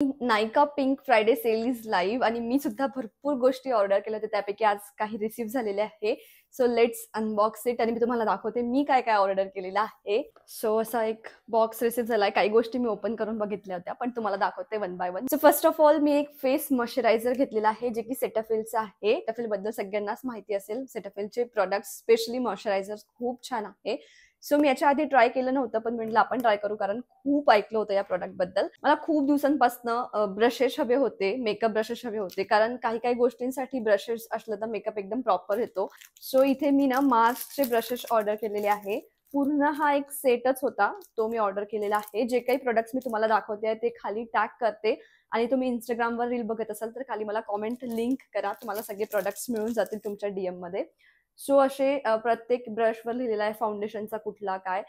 नायका pink Friday sale is live आणि मी सुद्धा भरपूर गोष्टी ऑर्डर केल्या होत्या. त्यापैकी आज काही रिसीव्ह झालेल्या आहे. सो लेट्स अनबॉक्स इट आणि मी तुम्हाला दाखवते मी काय काय ऑर्डर केलेलं आहे. सो असा एक बॉक्स रिसीव्ह झालाय. काही गोष्टी मी ओपन करून बघितल्या होत्या, पण तुम्हाला दाखवते one by one. So first of all मी एक फेस मॉइश्चरायझर घेतलेला आहे, जे की सेटाफिलचं आहे. सेटाफिल बद्दल सगळ्यांनाच माहिती असेल. सेटाफिलचे प्रोडक्ट्स स्पेशली मॉइश्चरायझर खूप छान आहे. सो मी याच्या आधी ट्राय केलं नव्हतं, पण म्हटलं आपण ट्राय करू, कारण खूप ऐकलं होतं या प्रोडक्ट बद्दल. मला खूप दिवसांपासून ब्रशेस हवे होते, मेकअप ब्रशेस हवे होते, कारण काही काही गोष्टींसाठी ब्रशेस असलं तर मेकअप एकदम प्रॉपर येतो. सो इथे मी ना मार्सचे ब्रशेस ऑर्डर केलेले आहे. पूर्ण हा एक सेटच होता, तो मी ऑर्डर केलेला आहे. जे काही प्रोडक्ट्स मी तुम्हाला दाखवते ते खाली टॅग करते आणि तुम्ही इंस्टाग्रामवर रील बघत असाल तर खाली मला कॉमेंट लिंक करा, तुम्हाला सगळे प्रोडक्ट्स मिळून जातील तुमच्या डीएम मध्ये. सो असे प्रत्येक ब्रशवर लिहिलेला आहे फाउंडेशनचा कुठला काय.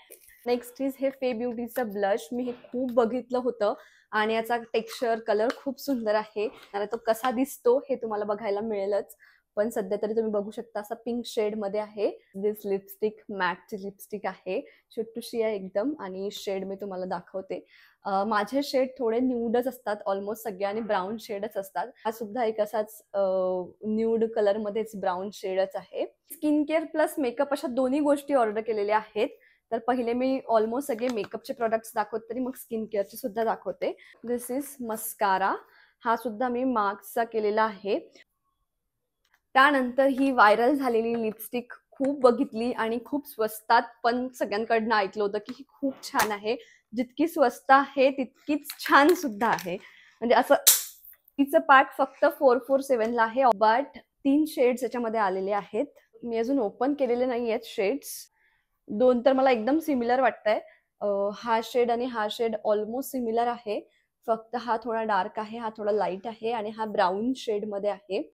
नेक्स्ट इज हे फे ब्युटीचं ब्लश. मी हे खूप बघितलं होतं आणि याचा टेक्स्चर कलर खूप सुंदर आहे. आणि तो कसा दिसतो हे तुम्हाला बघायला मिळेलच, पण सध्या तरी तुम्ही बघू शकता असा पिंक शेड मध्ये आहे. दिस लिपस्टिक मॅटची लिपस्टिक आहे, छोटीशी आहे एकदम आणि शेड मी तुम्हाला दाखवते. माझे शेड थोडे न्यूडच असतात, ऑलमोस्ट सगळ्यांनी ब्राऊन शेडच असतात. हा सुद्धा एक असाच न्यूड कलर मध्येच ब्राऊन शेडच आहे. स्किन केअर प्लस मेकअप अशा दोन्ही गोष्टी ऑर्डर केलेल्या आहेत. तर पहिले मी ऑलमोस्ट सगळे मेकअपचे प्रोडक्ट्स दाखवते, तरी मग स्किन केअरचे सुद्धा दाखवते. दिस इज मस्कारा. हा सुद्धा मी मार्क्सचा केलेला आहे. त्यानंतर ही व्हायरल झालेली लिपस्टिक खूप बघितली आणि खूप स्वस्तात, पण सगळ्यांकडनं ऐकलं होतं की ही खूप छान आहे. जितकी स्वस्त आहे तितकीच छान सुद्धा आहे. म्हणजे असं तिचं पॅक फक्त 447 ला आहे, बट 3 शेड्स याच्यामध्ये आलेले आहेत. मी अजून ओपन केलेले नाही आहेत शेड्स. 2 तर मला एकदम सिमिलर वाटतंय. हा शेड आणि हा शेड ऑलमोस्ट सिमिलर आहे. फक्त हा थोडा डार्क आहे, हा थोडा लाईट आहे आणि हा ब्राऊन शेड मध्ये आहे.